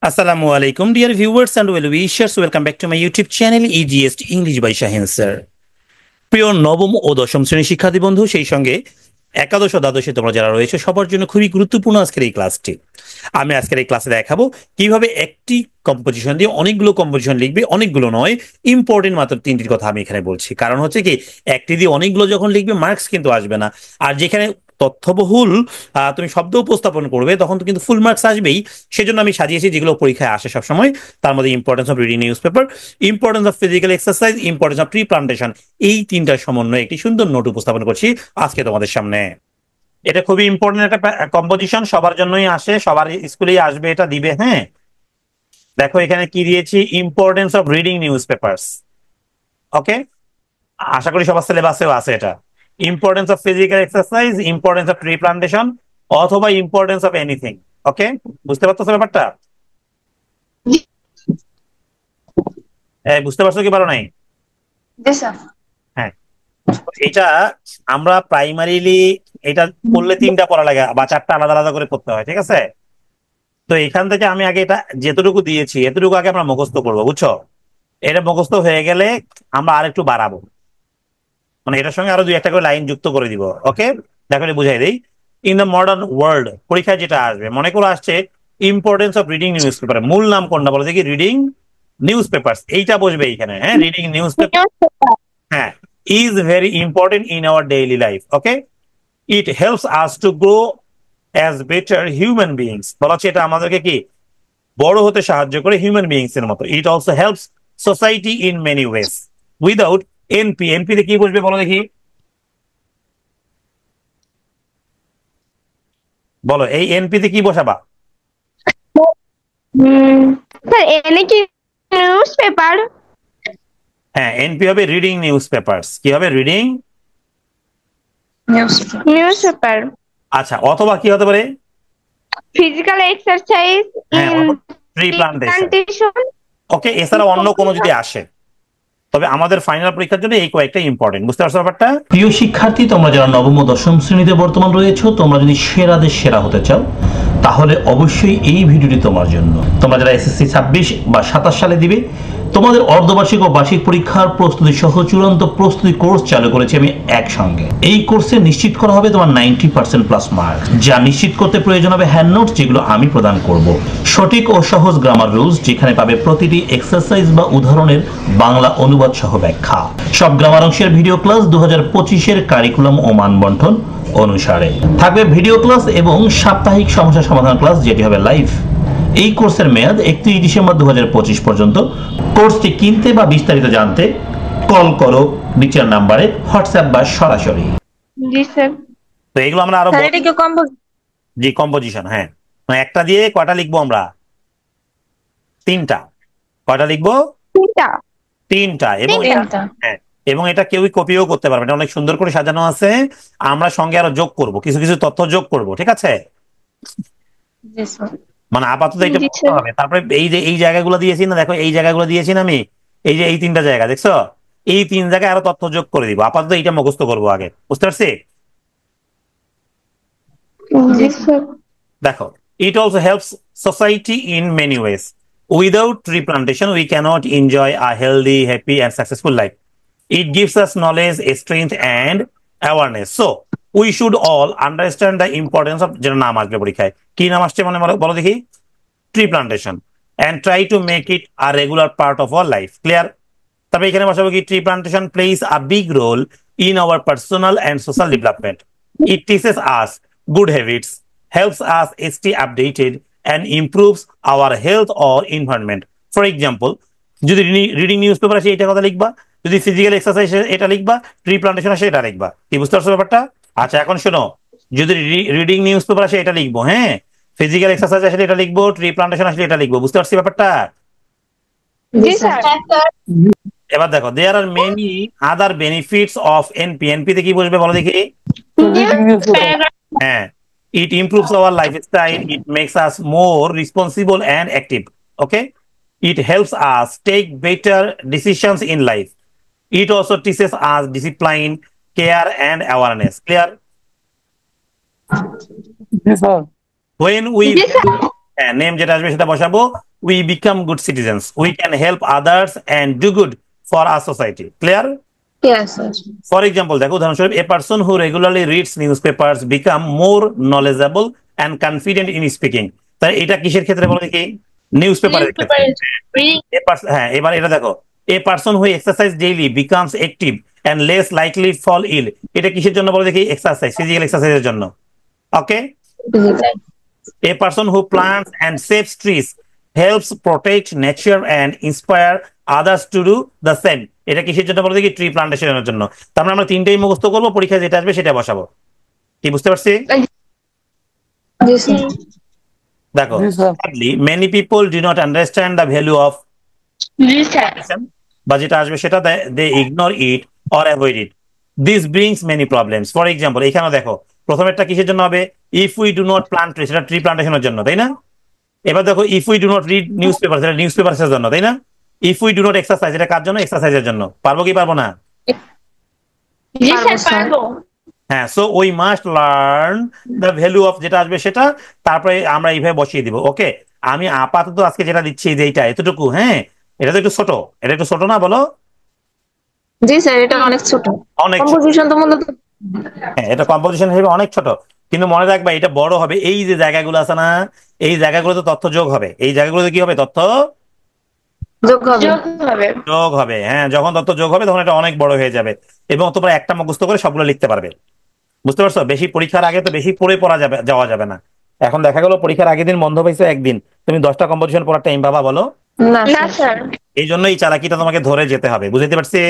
Assalamu alaikum, dear viewers and well wishers. Welcome back to my YouTube channel, EGS English by Shahin sir. প্রিয় নবম ও দশম শ্রেণীর শিক্ষার্থী বন্ধু, সেই সঙ্গে একাদশ ও দ্বাদশে তোমরা যারা রয়েছে সবার জন্য খুবই গুরুত্বপূর্ণ আজকের এই ক্লাসটি। আমি আজকের এই ক্লাসে দেখাবো কিভাবে একটি কম্পোজিশন দিয়ে অনেকগুলো কম্পোজিশন লিখবে, অনেকগুলো নয়, ইম্পর্টেন্ট মাত্র তিনটির কথা আমি এখানে বলছি। কারণ হচ্ছে কি, একটি দিয়ে অনেকগুলো যখন লিখবে মার্কস কিন্তু আসবে না। আর যেখানে তথ্যবহুল তুমি শব্দ উপস্থাপন করবে তখন তো কিন্তু ফুল মার্কস আসবেই। সেজন্য আমি সাজিয়েছি যেগুলো পরীক্ষায় আসে সবসময়। তার মধ্যে importance of reading news paper, importance of physical exercise, importance of tree plantation, এই তিনটার সমন্বয়ে একটি সুন্দর নোট উপস্থাপন করছি আজকে তোমাদের সামনে। এটা খুবই ইম্পর্টেন্ট একটা কম্পোজিশন, সবার জন্যই আসে, সবার স্কুলেই আসবে, এটা দিবে। হ্যাঁ, দেখো এখানে কি দিয়েছি, importance of reading newspapers. Okay, আশা করি সবার সিলেবাসেও আছে এটা। Importance of physical exercise, importance of tree plantation, অথবা ইম্পর্টেন্স অফ এনিথিং। ওকে, বুঝতে পারছো ব্যাপারটা? বুঝতে পারছো কি পারো নাই? হ্যাঁ, এটা আমরা প্রাইমারিলি এটা পড়লে তিনটা পড়া লাগে বা চারটা আলাদা আলাদা করে পড়তে হয়, ঠিক আছে? তো এখান থেকে আমি আগে এটা যেতটুকু দিয়েছি এতটুকু আগে আমরা মুখস্থ করবো, বুঝছো? এটা মুখস্থ হয়ে গেলে আমরা আরেকটু বাড়াবো, মানে এটার সঙ্গে আরো দুই একটা করে লাইন যুক্ত করে দিব। ওকে, দেখো বুঝাই দিই। ইন দ্য মডার্ন ওয়ার্ল্ড পরীক্ষায় যেটা আসবে, মনে করো আসছে importance of reading news paper, মূল নাম কোনটা বলো দেখি? রিডিং নিউজ পেপার, এইটা বসবে এইখানে। হ্যাঁ, রিডিং নিউজ পেপার, হ্যাঁ, is very important in our daily life. Okay, it helps us to grow as better human beings, বলা হচ্ছে এটা আমাদেরকে কি বড় হতে সাহায্য করে হিউম্যান বিইংস এর মতো। It also helps society in many ways. Without NP, NP তে কি বসবে বলো দেখি? বলো, এই এনপি তে কি বসাবা? স্যার এনে কি নিউজ পেপার? হ্যাঁ, এনপি হবে রিডিং নিউজ পেপারস। কি হবে? Reading news paper. আচ্ছা, অথবা কি হতে পারে? ফিজিক্যাল এক্সারসাইজ হ্যাঁ, ইন ট্রি প্লান্টেশন। প্লান্টেশন। ওকে, এছাড়া অন্য কোনো যদি আসে, তবে আমাদের ফাইনাল পরীক্ষার জন্য এই কয়েকটা ইম্পর্টেন্ট। বুঝতে পারছো ব্যাপারটা? প্রিয় শিক্ষার্থী, তোমরা যারা নবম ও দশম শ্রেণীতে বর্তমান রয়েছো, তোমরা যদি সেরাদের সেরা হতে চাও তাহলে অবশ্যই এই ভিডিওটি তোমার জন্য। তোমরা যারা এসএসসি 26 বা 27 সালে দিবে, তোমাদের অর্ধবার্ষিক ও বার্ষিক পরীক্ষার প্রস্তুতি সহ চূড়ান্ত প্রস্তুতি কোর্স চালু করেছি আমি একসঙ্গে। এই কোর্সে নিশ্চিত করা হবে তোমার 90% প্লাস মার্ক, যা নিশ্চিত করতে প্রয়োজন হবে হ্যান্ড নোটস, যেগুলো আমি প্রদান করব, সঠিক ও সহজ গ্রামার রুলস, যেখানে পাবে প্রতিটি এক্সারসাইজ বা উদাহরণের বাংলা অনুবাদ সহ ব্যাখ্যা। সব গ্রামার অংশের ভিডিও ক্লাস 2025-এর কারিকুলাম ও মানবন্টন অনুসারে থাকবে ভিডিও ক্লাস এবং সাপ্তাহিক সমস্যা সমাধান ক্লাস, যেটি হবে লাইভ। এই কোর্সের মেয়াদ 31 ডিসেম্বর 2025 পর্যন্ত। কোর্সটি কিনতে বা বিস্তারিত জানতে কল করো নিচের নাম্বারে, হোয়াটসঅ্যাপ বা সরাসরি। জি স্যার। তো এগুলো আমরা আরো স্যার এটা কি জি কম্পোজিশন। হ্যাঁ, মানে একটা দিয়ে কয়টা লিখবো আমরা? তিনটা। কয়টা লিখবো? তিনটা। তিনটা। এবং হ্যাঁ, এবং এটা কেউই কপিও করতে পারবে, এটা অনেক সুন্দর করে সাজানো আছে। আমরা সঙ্গে আরো যোগ করব, কিছু কিছু তথ্য যোগ করব, ঠিক আছে? মানে আপাতত এটা করতে হবে। তারপরে এই যে এই জায়গাগুলো দিয়েছি না, দেখো এই জায়গাগুলো দিয়েছি না আমি, এই যে এই তিনটা জায়গা দেখছো, এই তিন জায়গায় আরো তথ্য যোগ করে দিব। আপাতত এইটা মুখস্থ করবো আগে, বুঝতে পারছি? জি স্যার। দেখো, it also helps society in many ways. Without tree plantation, we cannot enjoy a healthy, happy, and successful life. It gives us knowledge, strength, and awareness. So, we should all understand the importance of যেটা নাম আসবে পরীক্ষায়। কি নাম আসছে মানে বলো দেখি? Tree plantation, and try to make it a regular part of our life. Clear? তবে এখানে বসাবো কি, tree plantation plays a big role in our personal and social development. It teaches us good habits, helps us stay updated, and improves our health or environment. For example, যদি reading news paper আসে এটা কথা লিখবা, যদি physical exercise এটা লিখবা, tree plantation আসে এটা লিখবা। কি বুঝতে পারছো ব্যাপারটা? আচ্ছা, এখন শোনো, যদি রিডিং নিউজ পেপার আসে এটা লিখবো, হ্যাঁ, ফিজিক্যাল এক্সারসাইজ আসলে এটা লিখবো, ট্রি প্লান্টেশন আসলে এটা লিখবো। বুঝতে পারছি ব্যাপারটা? জি স্যার। এবার দেখো, there are many other benefits of NP. NP তে কি বসবে বলো দেখি? হ্যাঁ, it improves our lifestyle, it makes us more responsible and active. Okay, it helps us take better decisions in life. It also teaches us discipline, care, and awareness. Clear? When we name যেটা আসবে সেটা বসাবো। we become good citizens. We can help others and do good for our society. Clear? Yes, sir. For example, দেখো উদাহরণস্বরূপ a person who regularly reads newspapers become more knowledgeable and confident in speaking. তাই এটা কিসের ক্ষেত্রে বলো দেখি? নিউজপেপারের ক্ষেত্রে। হ্যাঁ, এবার এটা দেখো, a person who exercise daily becomes active and less likely fall ill. এটা কিসের জন্য বলো দেখি? এক্সারসাইজ, ফিজিক্যাল এক্সারসাইজের জন্য। ওকে? A person who plants and saves trees helps protect nature and inspire others to do the same. এটা কিসের জন্য বলো দেখি? ট্রি প্লান্টেশনের জন্য। তার মানে আমরা তিনটেই মুখস্থ করবো, পরীক্ষায় যেটা আসবে সেটা বসাবো। কি বুঝতে পারছি? Yes, sir. দেখো, sadly many people do not understand the value of বা যেটা আসবে সেটা they ignore it or avoid it. This brings many problems. For example, এখানে দেখো প্রথমেরটা কিসের জন্য হবে? If we do not plant trees, সেটা ট্রি প্লান্টেশনের জন্য, তাই না? এবার দেখো if we do not read newspaper, সেটা নিউজ পেপারের জন্য, তাই না? If we do not exercise, এটা কার জন্য? এক্সারসাইজের জন্য। পারবো কি পারবো না? হ্যাঁ, so we must learn the value of, যেটা আসবে সেটা, তারপরে আমরা এইভাবে বসিয়ে দিব। ওকে, আমি আপাতত আজকে যেটা দিচ্ছি যে এইটা এতটুকু। হ্যাঁ, এটা তো একটু ছোট, এটা একটু ছোট না বলো? জি স্যার, এটা অনেক ছোট। অনেক ছোট। কম্পোজিশন তো মূলত হ্যাঁ, এটা কম্পোজিশন হিসেবে অনেক ছোট, কিন্তু মনে রাখবা এটা বড় হবে। এই যে জায়গাগুলো আছে না, এই জায়গাগুলোতে তথ্য যোগ হবে। এই জায়গাগুলোতে কি হবে? তথ্য যোগ হবে। যোগ হবে। হ্যাঁ, যখন তথ্য যোগ হবে তখন এটা অনেক বড় হয়ে যাবে এবং তোমরা একটা মুখস্থ করে সবগুলো লিখতে পারবে। বুঝতে পারছো? বেশি পরীক্ষার আগে তো বেশি পড়ে যাওয়া যাবে না। এখন দেখা গেল পরীক্ষার আগের দিন বন্ধ পাইছো একদিন, তুমি 10টা কম্পোজিশন পড়ার টাইম পাবা বলো? না স্যার। এই জন্য এই চালাকিটা তোমাকে ধরে যেতে হবে। বুঝতে পারছি?